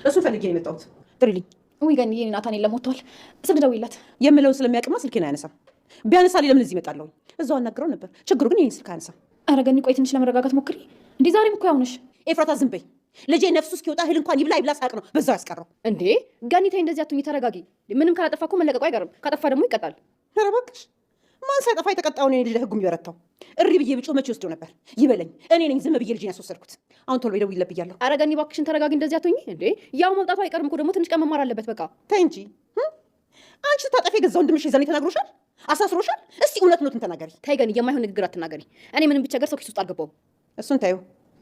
እሱ ፈልጌ ነው የመጣሁት። ጥሪልኝ። ውይ ገኒ፣ የኔ ናታን የለም ወጥቷል። ስልክ ደውይለት። የምለውን ስለሚያውቅማ ስልኬን አያነሳም። ቢያነሳ ለምን እዚህ እመጣለሁ? እዛው አናግረው ነበር። ችግሩ ግን ይህን ስልክ አያነሳም። ኧረ ገኒ ቆይ ትንሽ ለመረጋጋት ሞክሪ። እንዴ ዛሬም እኮ ያውነሽ። ኤፍራታ ዝም በይ። ልጄ ነፍሱ እስኪወጣ እህል እንኳን ይብላ ይብላ ሳቅ ነው በዛው ያስቀረው። እንዴ ገኒ ተይ እንደዚህ አትሁኝ፣ ተረጋጊ። ምንም ካላጠፋ እኮ መለቀቁ አይቀርም። ካጠፋ ደግሞ ይቀጣል። ኧረ እባክሽ ማን ሳይጠፋ የተቀጣውን እኔ ልጅ ለህጉ የሚበረታው? እሪ ብዬ ብጮህ መቼ ወስደው ነበር? ይበለኝ። እኔ ነኝ ዝም ብዬ ልጅን ያስወሰድኩት። አሁን ቶሎ ደውዪ ብያለሁ። ኧረ ገኒ እባክሽን ተረጋጊ። እንደዚህ አትሁኝ። እንዴ ያው መውጣቱ አይቀርም እኮ ደግሞ ትንሽ ቀን መማር አለበት። በቃ ተይ እንጂ አንቺ ታጠፊ የገዛ ወንድምሽ የዛኔ ተናግሮሻል? አሳስሮሻል? እስቲ እውነቱን ተናገሪ። ተይ ገኒ የማይሆን ንግግር አትናገሪ። እኔ ምንም ብቸገር ሰው ኪስ ውስጥ አልገባሁም። እሱን ታዩ።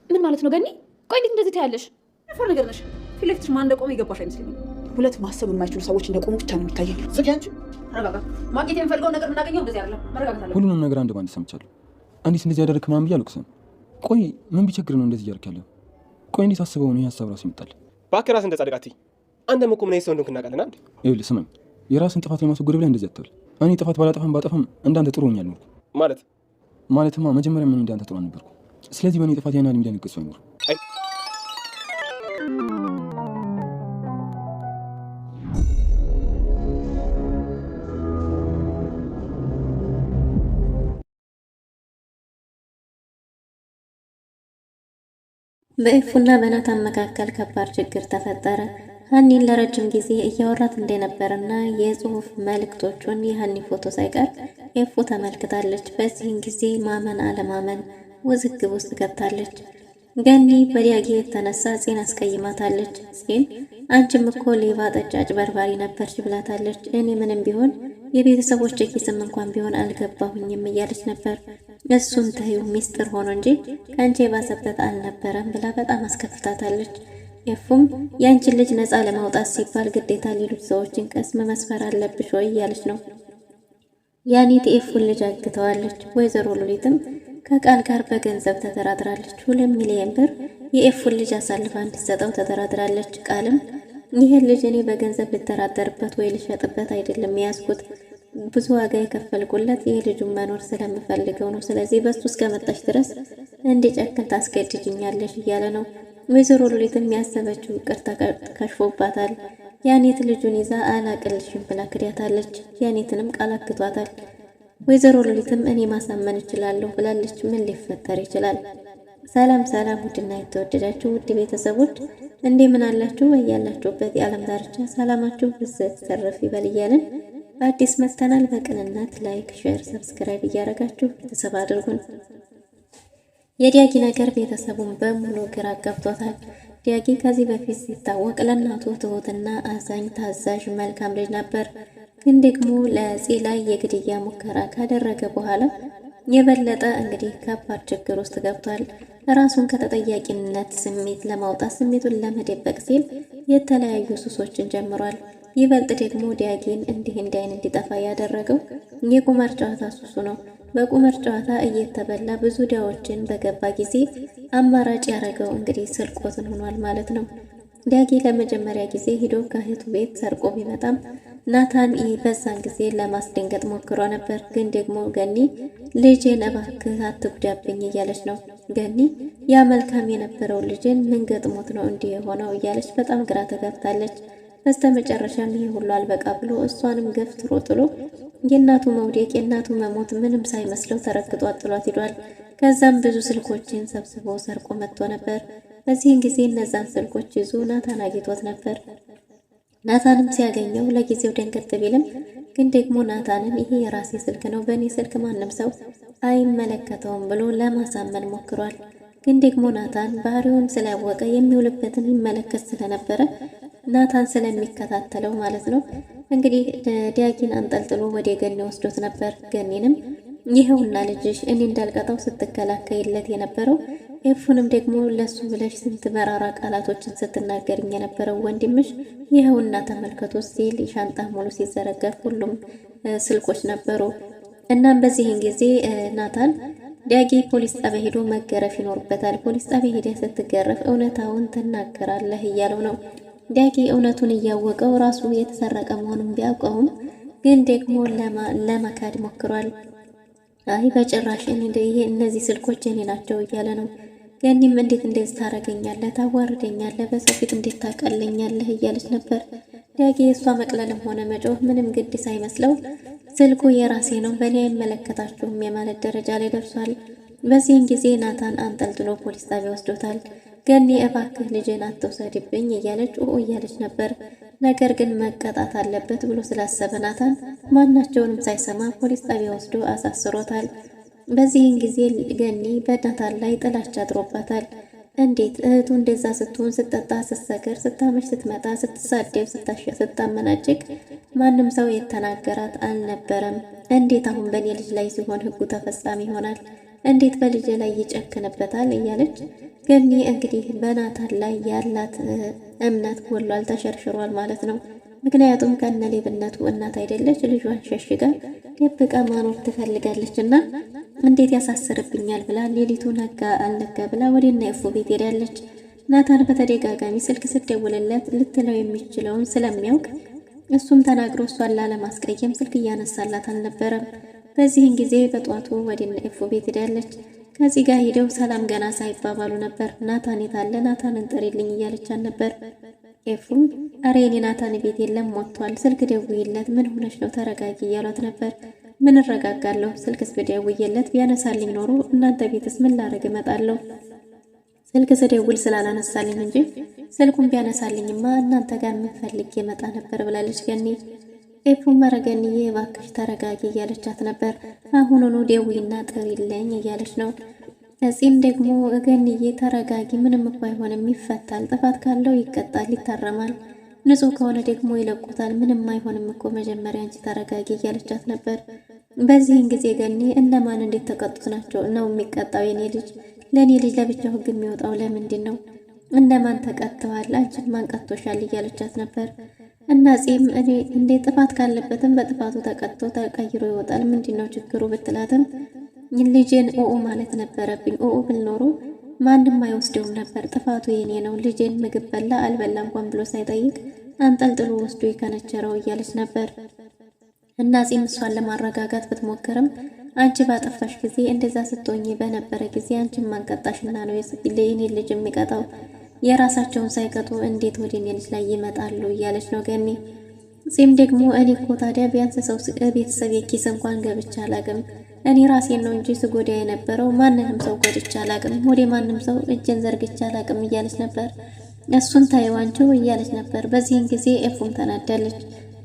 ምን ማለት ነው ገኒ? ቆይ እንዴት እንደዚህ ታያለሽ? ያፈር ነገር ነሽ። ፊት ለፊትሽ ማን እንደቆመ ይገባሽ አይመስለኝም። ሁለት ማሰብ የማይችሉ ሰዎች እንደቆሙ ብቻ ነው የሚታየኝ። ስኪ አንቺ ተረጋጋ። ማግኘት የምፈልገው ነገር የምናገኘው እንደዚህ አይደለም። መረጋጋት አለ። ሁሉንም ነገር አንድ ባንድ ሰምቻለሁ። እንዴት እንደዚህ ያደረግክ ምናምን ብዬ አልወቅስም። ቆይ ምን ቢቸግር ነው እንደዚህ እያደረክ ያለው? ቆይ እንዴት አስበው ነው ይህ ሀሳብ ራሱ ይመጣል? እባክህ ራስህን እንደ ጻድቅ አትይ። አንተም እኮ ምን አይነት ሰው እንደሆንክ እናውቃለን አይደል? ይኸውልህ ስማኝ፣ የራስን ጥፋት ለማስወገድ ብለህ እንደዚህ አትበል። እኔ ጥፋት ባጠፋም እንዳንተ ጥሩ ሆኛል ኖርኩ። ማለትማ መጀመሪያ ምን እንዳንተ ጥሩ አልነበርኩ። ስለዚህ በእኔ ጥፋት ያን ያህል የሚደነግጥ ሰው አይኖርም። በኤፉና በናታን መካከል ከባድ ችግር ተፈጠረ። ሀኒን ለረጅም ጊዜ እያወራት እንደነበርና የጽሁፍ መልእክቶቹን የሀኒ ፎቶ ሳይቀር ኤፉ ተመልክታለች። በዚህን ጊዜ ማመን አለማመን ውዝግብ ውስጥ ገብታለች። ገኒ በዲያጌ የተነሳ ፂን አስቀይማታለች። ፂን አንቺም እኮ ሌባ፣ ጠጫጭ፣ በርባሪ ነበርሽ ብላታለች። እኔ ምንም ቢሆን የቤተሰቦች ኪስም እንኳን ቢሆን አልገባሁኝም እያለች ነበር። እሱን ተዩ ሚስጥር ሆኖ እንጂ ከአንቺ የባሰበት አልነበረም ብላ በጣም አስከፍታታለች። ኤፉም ያንቺን ልጅ ነፃ ለማውጣት ሲባል ግዴታ ሌሎች ሰዎችን ቀስም መስፈር አለብሽ ወይ እያለች ነው። ያኔት ኤፉን ልጅ አግተዋለች። ወይዘሮ ሉሊትም ከቃል ጋር በገንዘብ ተደራድራለች። 2 ሚሊዮን ብር የኤፉን ልጅ አሳልፋ እንድትሰጠው ተደራድራለች። ቃልም ይህን ልጅ እኔ በገንዘብ ልደራደርበት ወይ ልሸጥበት አይደለም የያዝኩት፣ ብዙ ዋጋ የከፈልኩለት የልጁን መኖር ስለምፈልገው ነው። ስለዚህ በሱ እስከመጣች ድረስ እንዲጨክን ታስገድጅኛለሽ እያለ ነው። ወይዘሮ ሉሊትም ያሰበችው እቅድ ከሽፎባታል። ያኔት ልጁን ይዛ አላቅልሽም ብላ ክዳታለች። ያኔትንም ቃል አክቷታል። ወይዘሮ ሉሊትም እኔ ማሳመን እችላለሁ ብላለች። ምን ሊፈጠር ይችላል? ሰላም ሰላም! ውድና የተወደዳችሁ ውድ ቤተሰቦች እንደምን አላችሁ? ያላችሁበት የዓለም ዳርቻ ሰላማችሁ ብዝት ተረፍ ይበል እያልን በአዲስ መጥተናል። በቅንነት ላይክ፣ ሼር፣ ሰብስክራይብ እያደረጋችሁ ቤተሰብ አድርጉን። የዲያጊ ነገር ቤተሰቡን በሙሉ ግራ ገብቶታል። ዲያጊ ከዚህ በፊት ሲታወቅ ለእናቱ ትሁትና አዛኝ፣ ታዛዥ፣ መልካም ልጅ ነበር። ግን ደግሞ ለፂ ላይ የግድያ ሙከራ ካደረገ በኋላ የበለጠ እንግዲህ ከባድ ችግር ውስጥ ገብቷል። ራሱን ከተጠያቂነት ስሜት ለማውጣት ስሜቱን ለመደበቅ ሲል የተለያዩ ሱሶችን ጀምሯል። ይበልጥ ደግሞ ዲያጊን እንዲህ እንዲጠፋ ያደረገው የቁማር ጨዋታ ሱሱ ነው። በቁማር ጨዋታ እየተበላ ብዙ ዳዎችን በገባ ጊዜ አማራጭ ያደረገው እንግዲህ ስርቆትን ሆኗል ማለት ነው። ዲያጊ ለመጀመሪያ ጊዜ ሂዶ ከእህቱ ቤት ሰርቆ ቢመጣም ናታን በዛን ጊዜ ለማስደንገጥ ሞክሮ ነበር። ግን ደግሞ ገኒ ልጄን እባክህ አትጉዳብኝ እያለች ነው። ገኒ ያ መልካም የነበረው ልጅን ምን ገጥሞት ነው እንዲህ የሆነው እያለች በጣም ግራ ተጋብታለች። በስተመጨረሻም ይሄ ሁሉ አልበቃ ብሎ እሷንም ገፍትሮ ጥሎ የእናቱ መውደቅ የእናቱ መሞት ምንም ሳይመስለው ተረግጦ ጥሏት ሂዷል። ከዛም ብዙ ስልኮችን ሰብስቦ ሰርቆ መጥቶ ነበር። በዚህን ጊዜ እነዛን ስልኮች ይዞ ናታን አግኝቶት ነበር። ናታንም ሲያገኘው ለጊዜው ደንገጥ ቢልም ግን ደግሞ ናታንን ይሄ የራሴ ስልክ ነው፣ በእኔ ስልክ ማንም ሰው አይመለከተውም ብሎ ለማሳመን ሞክሯል። ግን ደግሞ ናታን ባህሪውን ስላወቀ የሚውልበትን ይመለከት ስለነበረ ናታን ስለሚከታተለው ማለት ነው እንግዲህ ዲያጊን አንጠልጥሎ ወደ ገኒ ወስዶት ነበር። ገኒንም ይሄውና ልጅሽ እኔ እንዳልቀጣው ስትከላከይለት የነበረው ኤፉንም ደግሞ ለሱ ብለሽ ስንት መራራ ቃላቶችን ስትናገርኝ የነበረው ወንድምሽ ይሄውና ተመልከቶ ሲል ሻንጣ ሙሉ ሲዘረገፍ ሁሉም ስልኮች ነበሩ። እናም በዚህን ጊዜ ናታን ዲያጊ ፖሊስ ጣቢያ ሄዶ መገረፍ ይኖርበታል። ፖሊስ ጣቢያ ሄደ ስትገረፍ እውነታውን ትናገራለህ እያለው ነው። ዲያጊ እውነቱን እያወቀው ራሱ የተሰረቀ መሆኑን ቢያውቀውም ግን ደግሞ ለመካድ ሞክሯል። አይ በጭራሽ ይሄ እነዚህ ስልኮች የኔ ናቸው እያለ ነው። ገኒም እንዴት እንደዚህ ታረገኛለህ? ታዋርደኛለህ? በሰው ፊት እንዴት ታቀለኛለህ? እያለች ነበር። ዳጊ የእሷ መቅለልም ሆነ መጮህ ምንም ግድ ሳይመስለው ስልኩ የራሴ ነው በእኔ አይመለከታችሁም የማለት ደረጃ ላይ ደርሷል። በዚህን ጊዜ ናታን አንጠልጥሎ ፖሊስ ጣቢያ ወስዶታል። ገኒ እባክህ ልጅን አትውሰድብኝ እያለች እያለች ነበር። ነገር ግን መቀጣት አለበት ብሎ ስላሰበ ናታን ማናቸውንም ሳይሰማ ፖሊስ ጣቢያ ወስዶ አሳስሮታል። በዚህን ጊዜ ገኒ በናታን ላይ ጥላቻ አድሮባታል። እንዴት እህቱ እንደዛ ስትሆን ስትጠጣ፣ ስትሰክር፣ ስታመሽ፣ ስትመጣ፣ ስትሳደብ፣ ስታመናጭቅ ማንም ሰው የተናገራት አልነበረም። እንዴት አሁን በእኔ ልጅ ላይ ሲሆን ህጉ ተፈጻሚ ይሆናል? እንዴት በልጅ ላይ ይጨክንበታል? እያለች ገኒ እንግዲህ በናታን ላይ ያላት እምነት ጎሏል፣ ተሸርሽሯል ማለት ነው። ምክንያቱም ከነ ሌብነቱ እናት አይደለች ልጇን ሸሽጋ ደብቃ ማኖር ትፈልጋለች እና እንዴት ያሳስርብኛል ብላ ሌሊቱ ነጋ አልነጋ ብላ ወደና ኤፉ ቤት ሄዳለች። ናታን በተደጋጋሚ ስልክ ስትደውልለት ልትለው የሚችለውን ስለሚያውቅ እሱም ተናግሮ እሷን ላለማስቀየም ስልክ እያነሳላት አልነበረም። በዚህን ጊዜ በጧቱ ወደና ኤፉ ቤት ሄዳለች። ከዚህ ጋር ሄደው ሰላም ገና ሳይባባሉ ነበር። ናታን የታለ? ናታንን ጥሪልኝ እያለቻት ነበር። ኤፉም አረ የኔ ናታን ቤት የለም ሞቷል፣ ስልክ ደውይለት፣ ምን ሆነሽ ነው? ተረጋጊ እያሏት ነበር። ምን እረጋጋለሁ? ስልክስ ብደውይለት ቢያነሳልኝ ኖሮ እናንተ ቤትስ ምን ላረግ እመጣለሁ? ስልክ ስደውል ስላላነሳልኝ እንጂ ስልኩን ቢያነሳልኝማ እናንተ ጋር ምን ፈልጌ እመጣ ነበር ብላለች ገኒ። ኤፉም መረገንዬ እባክሽ ተረጋጊ እያለቻት ነበር። አሁኑኑ ደውይና ጥሪልኝ እያለች ነው። እዚህም ደግሞ ገኒዬ ተረጋጊ፣ ምንም እኮ አይሆንም፣ ይፈታል፣ ጥፋት ካለው ይቀጣል፣ ይታረማል፣ ንጹህ ከሆነ ደግሞ ይለቁታል፣ ምንም አይሆንም እኮ መጀመሪያ አንቺ ተረጋጊ እያለቻት ነበር። በዚህን ጊዜ ገኒ እነማን እንዴት ተቀጡት ናቸው ነው የሚቀጣው? የኔ ልጅ ለእኔ ልጅ ለብቻው ህግ የሚወጣው ለምንድን ነው? እነማን ተቀጥተዋል? አንቺን ማን ቀጥቶሻል? እያለቻት ነበር። እና ጺም እኔ እንዴ ጥፋት ካለበትም በጥፋቱ ተቀጥቶ ተቀይሮ ይወጣል፣ ምንድን ነው ችግሩ ብትላትም ልጄን ኦኦ ማለት ነበረብኝ፣ ኦኦ ብል ኖሮ ማንም አይወስደውም ነበር፣ ጥፋቱ የኔ ነው፣ ልጄን ምግብ በላ አልበላ እንኳን ብሎ ሳይጠይቅ አንጠልጥሎ ወስዶ የከነቸረው እያለች ነበር። እና ጺም እሷን ለማረጋጋት ብትሞክርም አንቺ ባጠፋሽ ጊዜ እንደዛ ስትሆኚ በነበረ ጊዜ አንቺን ማንቀጣሽና ነው የኔ ልጅ የሚቀጣው? የራሳቸውን ሳይቀጡ እንዴት ወደ እኔ ልጅ ላይ ይመጣሉ? እያለች ነው ገኒ። ጺም ደግሞ እኔ እኮ ታዲያ ቢያንስ ሰው ቤተሰብ የኪስ እንኳን ገብቻ አላቅም፣ እኔ ራሴን ነው እንጂ ስጎዳ የነበረው ማንንም ሰው ጎድቻ አላቅም፣ ወደ ማንም ሰው እጄን ዘርግቻ አላቅም እያለች ነበር። እሱን ታይዋንቸው እያለች ነበር። በዚህን ጊዜ ኤፉም ተናዳለች።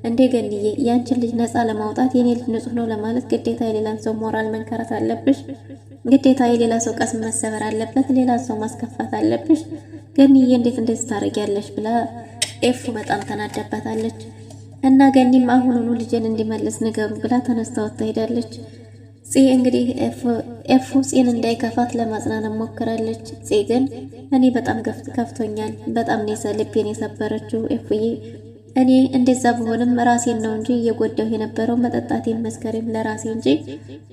እንዴ ገኒዬ ያንቺን ልጅ ነፃ ለማውጣት የኔ ልጅ ንጹህ ነው ለማለት ግዴታ የሌላን ሰው ሞራል መንከረት አለብሽ? ግዴታ የሌላ ሰው ቀስም መሰበር አለበት? ሌላ ሰው ማስከፋት አለብሽ? ገኒዬ እንዴት እንደዚህ ታረጊያለሽ? ብላ ኤፉ በጣም ተናዳባታለች። እና ገኒም አሁኑኑ ልጅን እንዲመልስ ንገሩ ብላ ተነስታ ወጥታ ሄዳለች። ፄ እንግዲህ ኤፉ ፄን እንዳይከፋት ለማጽናናት ሞክራለች። ፄ ግን እኔ በጣም ከፍቶኛል፣ በጣም ልቤን የሰበረችው ኤፉዬ፣ እኔ እንደዛ በሆንም ራሴን ነው እንጂ እየጎዳሁ የነበረው መጠጣቴን መስከሬም ለራሴ እንጂ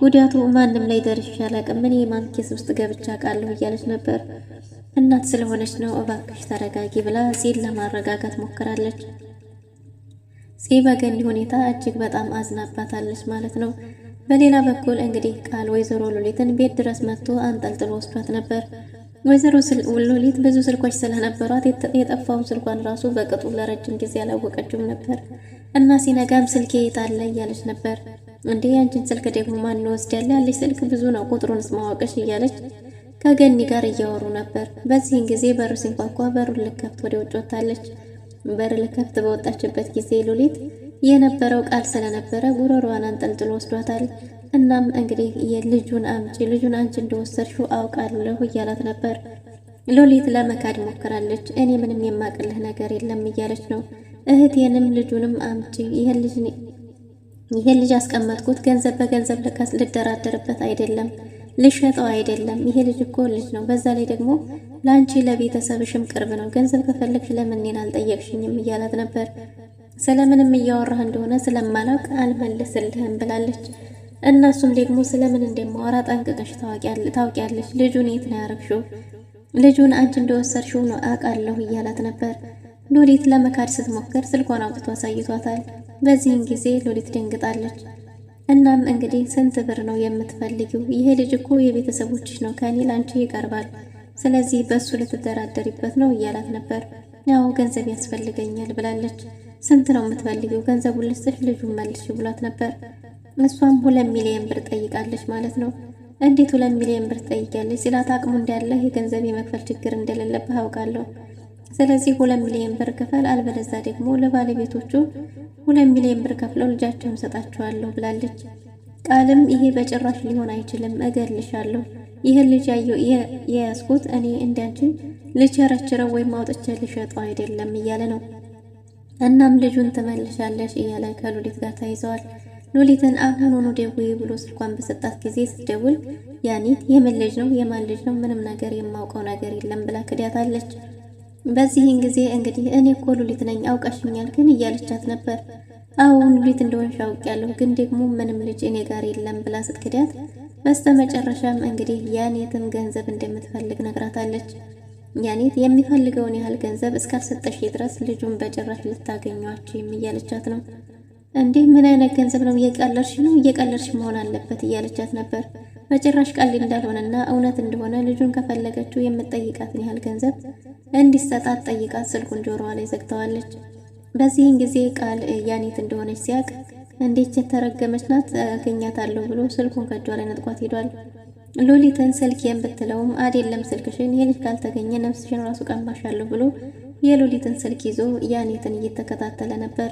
ጉዳቱ ማንም ላይ ደርሼ አላውቅም፣ እኔ ማን ኬስ ውስጥ ገብቻ ቃለሁ እያለች ነበር። እናት ስለሆነች ነው እባክሽ ተረጋጊ ብላ ፄን ለማረጋጋት ሞክራለች። ፄ በገኒ ሁኔታ እጅግ በጣም አዝናባታለች ማለት ነው። በሌላ በኩል እንግዲህ ቃል ወይዘሮ ሉሊትን ቤት ድረስ መጥቶ አንጠልጥሎ ወስዷት ነበር። ወይዘሮ ሉሊት ብዙ ስልኮች ስለነበሯት የጠፋውን ስልኳን ራሱ በቅጡ ለረጅም ጊዜ አላወቀችውም ነበር እና ሲነጋም ስልኬ የት አለ እያለች ነበር። እንዴ ያንቺን ስልክ ደግሞ ማን ወስዳለ? ያለች ስልክ ብዙ ነው፣ ቁጥሩንስ ማወቅሽ እያለች ከገኒ ጋር እያወሩ ነበር። በዚህን ጊዜ በር ሲንኳኳ በሩን ልከፍት ወደ ውጭ ወጣለች። በር ልከፍት በወጣችበት ጊዜ ሉሊት የነበረው ቃል ስለነበረ ጉሮሮዋን አንጠልጥሎ ወስዷታል። እናም እንግዲህ የልጁን አምጪ፣ ልጁን አንቺ እንደወሰድሽው አውቃለሁ እያላት ነበር። ሉሊት ለመካድ ሞክራለች። እኔ ምንም የማቅልህ ነገር የለም እያለች ነው። እህቴንም ልጁንም አምጪ፣ ይሄን ልጅ አስቀመጥኩት ገንዘብ በገንዘብ ልደራደርበት አይደለም፣ ልሸጠው አይደለም። ይሄ ልጅ እኮ ልጅ ነው። በዛ ላይ ደግሞ ለአንቺ ለቤተሰብሽም ቅርብ ነው። ገንዘብ ከፈለግሽ ለምን እኔን አልጠየቅሽኝም እያላት ነበር። ስለምንም እያወራህ እንደሆነ ስለማላውቅ አልመልስልህም ብላለች። እነሱም ደግሞ ስለምን እንደማወራ ጠንቅቀሽ ታውቂያለሽ። ልጁን የት ነው ያረግሽው? ልጁን አንቺ እንደወሰድሽው ነው አውቃለሁ እያላት ነበር። ሉሊት ለመካድ ስትሞክር ስልኳን አውጥቶ አሳይቷታል። በዚህን ጊዜ ሉሊት ደንግጣለች። እናም እንግዲህ ስንት ብር ነው የምትፈልጊው? ይሄ ልጅ እኮ የቤተሰቦችሽ ነው፣ ከኔ ላንቺ ይቀርባል። ስለዚህ በእሱ ልትደራደሪበት ነው እያላት ነበር። ያው ገንዘብ ያስፈልገኛል ብላለች። ስንት ነው የምትፈልጊው? ገንዘቡን ልስጥሽ፣ ልጁን መልሽ ብሏት ነበር። እሷም 2 ሚሊዮን ብር ጠይቃለች ማለት ነው። እንዴት 2 ሚሊዮን ብር ጠይቃለች ሲላት አቅሙ እንዳለ የገንዘብ የመክፈል ችግር እንደሌለብህ አውቃለሁ። ስለዚህ 2 ሚሊዮን ብር ክፈል፣ አልበለዚያ ደግሞ ለባለቤቶቹ 2 ሚሊዮን ብር ከፍለው ልጃቸውን ሰጣቸዋለሁ ብላለች። ቃልም ይሄ በጭራሽ ሊሆን አይችልም፣ እገልሻለሁ። ይህን ልጅ የያዝኩት እኔ እንዳንቺ ልቸረችረው ወይም አውጥቼ ልሸጠው አይደለም እያለ ነው። እናም ልጁን ትመልሻለሽ እያለ ከሉሊት ጋር ተይዘዋል። ሉሊትን አሁኑኑ ደውዪ ብሎ ስልኳን በሰጣት ጊዜ ስትደውል ያኔት የምን ልጅ ነው የማን ልጅ ነው ምንም ነገር የማውቀው ነገር የለም ብላ ክዳታለች። በዚህን ጊዜ እንግዲህ እኔ እኮ ሉሊት ነኝ አውቀሽኛል ግን እያለቻት ነበር። አሁን ሉሊት እንደሆንሽ አውቄያለሁ ግን ደግሞ ምንም ልጅ እኔ ጋር የለም ብላ ስትክዳት፣ በስተመጨረሻም እንግዲህ ያኔትም ገንዘብ እንደምትፈልግ ነግራታለች። ያኔት የሚፈልገውን ያህል ገንዘብ እስካልሰጠሽ ድረስ ልጁን በጭራሽ ልታገኟችም እያለቻት ነው። እንዴ ምን አይነት ገንዘብ ነው? እየቀለድሽ መሆን አለበት እያለቻት ነበር። በጭራሽ ቀልድ እንዳልሆነና እውነት እንደሆነ ልጁን ከፈለገችው የምትጠይቃትን ያህል ገንዘብ እንዲሰጣት ጠይቃት ስልኩን ጆሮዋ ላይ ዘግተዋለች። በዚህን ጊዜ ቃል ያኔት እንደሆነች ሲያቅ እንዴት የተረገመች ናት አገኛታለሁ ብሎ ስልኩን ከእጇ ላይ ነጥቋት ሄዷል። ሉሊትን ስልኬን ብትለውም አይደለም ስልክሽን የልጅ ካልተገኘ ነፍስሽን ራሱ ቀማሻለሁ ብሎ የሉሊትን ስልክ ይዞ ያኔትን እየተከታተለ ነበር።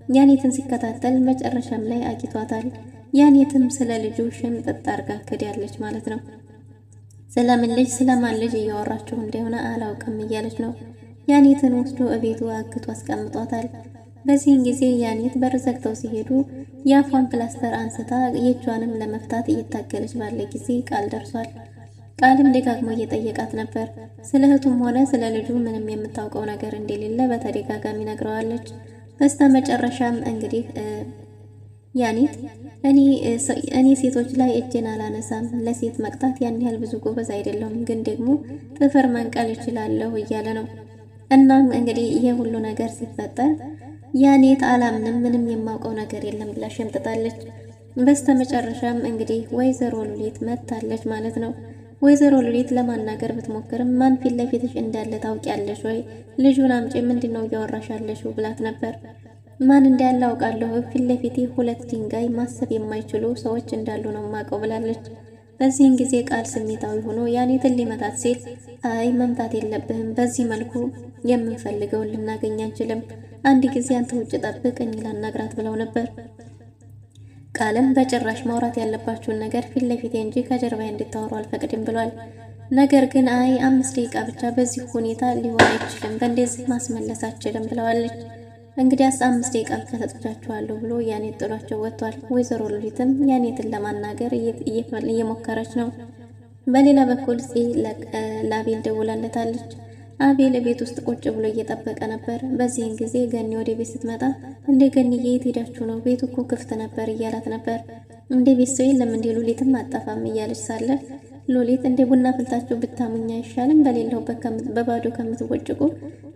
ያኔትን ሲከታተል መጨረሻም ላይ አግኝቷታል። ያኔትም ስለ ልጁ ሽምጥጥ አርጋ ክዳለች ማለት ነው። ስለምን ልጅ ስለማን ልጅ እያወራችሁ እንደሆነ አላውቅም እያለች ነው። ያኔትን ወስዶ እቤቱ አግቶ አስቀምጧታል። በዚህን ጊዜ ያኔት በር ዘግተው ሲሄዱ የአፏን ፕላስተር አንስታ የእጇንም ለመፍታት እየታገለች ባለ ጊዜ ቃል ደርሷል። ቃልም ደጋግሞ እየጠየቃት ነበር። ስለ እህቱም ሆነ ስለ ልጁ ምንም የምታውቀው ነገር እንደሌለ በተደጋጋሚ ነግረዋለች። በስተመጨረሻም እንግዲህ ያኔት እኔ ሴቶች ላይ እጄን አላነሳም፣ ለሴት መቅጣት ያን ያህል ብዙ ጎበዝ አይደለሁም፣ ግን ደግሞ ጥፍር መንቀል እችላለሁ እያለ ነው። እናም እንግዲህ ይሄ ሁሉ ነገር ሲፈጠር ያኔት አላምንም ምንም የማውቀው ነገር የለም ብላ ሸምጥጣለች። በስተመጨረሻም እንግዲህ ወይዘሮ ሉሊት መታለች ማለት ነው። ወይዘሮ ሉሊት ለማናገር ብትሞክርም ማን ፊት ለፊትሽ እንዳለ ታውቂያለሽ ወይ? ልጁን አምጪ፣ ምንድነው እያወራሻለሽው ብላት ነበር። ማን እንዳለ አውቃለሁ፣ ፊት ለፊቴ 2 ድንጋይ ማሰብ የማይችሉ ሰዎች እንዳሉ ነው ማውቀው ብላለች። በዚህን ጊዜ ቃል ስሜታዊ ሆኖ ያኔትን ሊመታት ሲል አይ መምታት የለብህም፣ በዚህ መልኩ የምንፈልገውን ልናገኝ አንችልም፣ አንድ ጊዜ አንተ ውጭ ጠብቅ እኔ ላናግራት ብለው ነበር። ቃልም በጭራሽ ማውራት ያለባችሁን ነገር ፊት ለፊቴ እንጂ ከጀርባዬ እንድታወሩ አልፈቅድም ብሏል። ነገር ግን አይ 5 ደቂቃ ብቻ በዚህ ሁኔታ ሊሆን አይችልም፣ በእንደዚህ ማስመለስ አችልም ብለዋለች። እንግዲያስ 5 ደቂቃ ብቻ ሰጥቻችኋለሁ ብሎ ያኔት ጥሏቸው ወጥቷል። ወይዘሮ ሉሊትም ያኔትን ለማናገር እየሞከረች ነው። በሌላ በኩል ለአቤል ደውላለታለች። አቤል ቤት ውስጥ ቁጭ ብሎ እየጠበቀ ነበር። በዚህን ጊዜ ገኒ ወደ ቤት ስትመጣ እንደ ገኒዬ የት ሄዳችሁ ነው? ቤቱ እኮ ክፍት ነበር እያላት ነበር። እንደ ቤት ሰው የለም እንደ ሉሊትም አጠፋም እያለች ሳለ ሉሊት እንደ ቡና ፍልታችሁ ብታሙኛ አይሻልም በሌለውበት በባዶ ከምትወጭቁ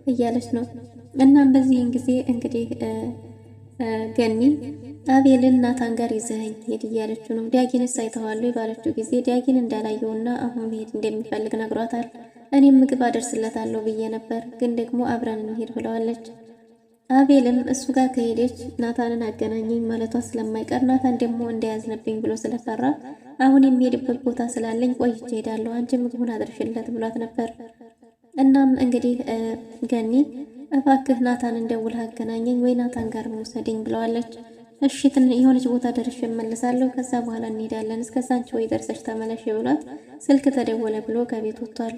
እያለች ነው። እናም በዚህን ጊዜ እንግዲህ ገኒ አቤልን ናታን ጋር ይዘኸኝ ሄድ እያለችው ነው። ዲያጊንስ አይተዋለሁ ባለችው ጊዜ ዲያጊን እንዳላየውና አሁን መሄድ እንደሚፈልግ ነግሯታል። እኔም ምግብ አደርስለታለሁ ብዬ ነበር ግን ደግሞ አብረን እንሄድ ብለዋለች። አቤልም እሱ ጋር ከሄደች ናታንን አገናኘኝ ማለቷ ስለማይቀር ናታን ደግሞ እንዳያዝነብኝ ብሎ ስለፈራ አሁን የሚሄድበት ቦታ ስላለኝ ቆይቼ ሄዳለሁ፣ አንቺ ምግቡን አድርሽለት ብሏት ነበር። እናም እንግዲህ ገኒ እባክህ ናታን እንደውልህ አገናኘኝ ወይ ናታን ጋር መውሰደኝ ብለዋለች። እሺ የሆነች ቦታ ደርሼ እመልሳለሁ ከዛ በኋላ እንሄዳለን፣ እስከዛ አንቺ ወይ ደርሰሽ ተመለሽ ብሏት ስልክ ተደወለ ብሎ ከቤት ወጥቷል።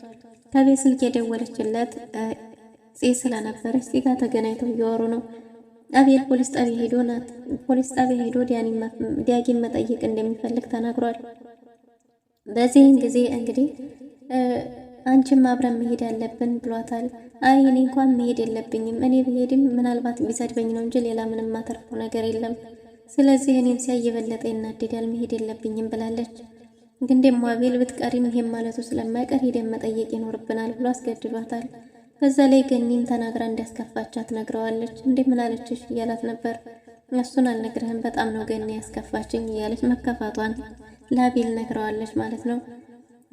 ከቤት ስልክ የደወለችለት ስለነበረች ጋር ተገናኝተው እያወሩ ነው። አቤል ፖሊስ ጣቢያ ሄዶ ዲያጊን መጠየቅ እንደሚፈልግ ተናግሯል። በዚህን ጊዜ እንግዲህ አንቺም አብረን መሄድ ያለብን ብሏታል። አይ እኔ እንኳን መሄድ የለብኝም፣ እኔ ብሄድም ምናልባት ቢሰድበኝ ነው እንጂ ሌላ ምንም ማተርፈው ነገር የለም፣ ስለዚህ እኔም ሲያይ የበለጠ ይናደዳል፣ መሄድ የለብኝም ብላለች። ግን ደግሞ አቤል ብትቀሪም ይሄም ማለቱ ስለማይቀር ሄደን መጠየቅ ይኖርብናል ብሎ አስገድዷታል። በዛ ላይ ገኒም ተናግራ እንዲያስከፋቻት ነግረዋለች። እንዴ ምን አለችሽ እያላት ነበር። እሱን አልነግርህም፣ በጣም ነው ገኒ ያስከፋችኝ እያለች መከፋቷን ለአቤል ነግረዋለች ማለት ነው።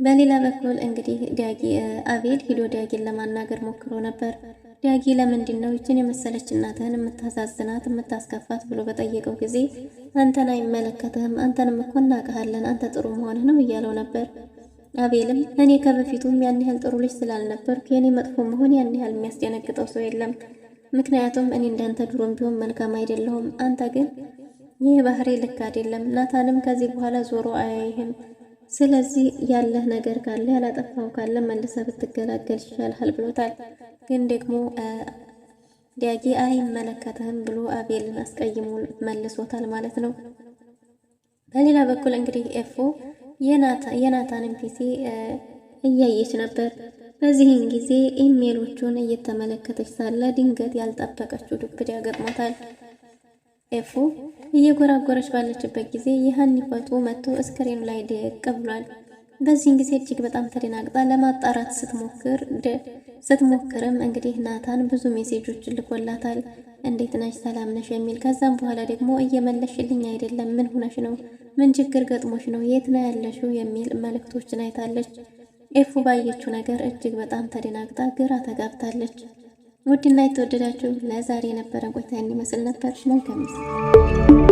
በሌላ በኩል እንግዲህ አቤል ሂዶ ዳጊን ለማናገር ሞክሮ ነበር። ዳጊ ለምንድን ነው ይችን የመሰለች እናትህን የምታሳዝናት የምታስከፋት ብሎ በጠየቀው ጊዜ አንተን አይመለከትህም፣ አንተንም እኮ እናውቅሃለን፣ አንተ ጥሩ መሆንህ ነው እያለው ነበር። አቤልም እኔ ከበፊቱም ያን ያህል ጥሩ ልጅ ስላልነበርኩ የኔ መጥፎ መሆን ያን ያህል የሚያስደነግጠው ሰው የለም። ምክንያቱም እኔ እንዳንተ ድሮም ቢሆን መልካም አይደለሁም። አንተ ግን ይህ ባህሪ ልክ አይደለም። ናታንም ከዚህ በኋላ ዞሮ አያይህም። ስለዚህ ያለህ ነገር ካለ ያላጠፋው ካለ መልሰህ ብትገላገል ይሻልሃል ብሎታል። ግን ደግሞ ዳጊ አይመለከትህም ብሎ አቤልን አስቀይሞ መልሶታል ማለት ነው። በሌላ በኩል እንግዲህ ኤፎ የናታንን ፒሲ እያየች ነበር። በዚህን ጊዜ ኢሜሎቹን እየተመለከተች ሳለ ድንገት ያልጠበቀችው ዱብዳ ገጥሞታል። ኤፎ እየጎራጎረች ባለችበት ጊዜ የሀኒ ፎቶ መጥቶ ስክሪኑ ላይ ደቅ ብሏል። በዚህን ጊዜ እጅግ በጣም ተደናግጣ ለማጣራት ስትሞክርም እንግዲህ ናታን ብዙ ሜሴጆች ልኮላታል። እንዴት ነሽ፣ ሰላም ነሽ የሚል ከዛም በኋላ ደግሞ እየመለሽልኝ አይደለም፣ ምን ሆነሽ ነው፣ ምን ችግር ገጥሞሽ ነው፣ የት ነው ያለሽው የሚል መልእክቶችን አይታለች። ኤፉ ባየችው ነገር እጅግ በጣም ተደናግጣ ግራ ተጋብታለች። ውድና የተወደዳችሁ ለዛሬ የነበረን ቆይታ ይመስል ነበር። መልካም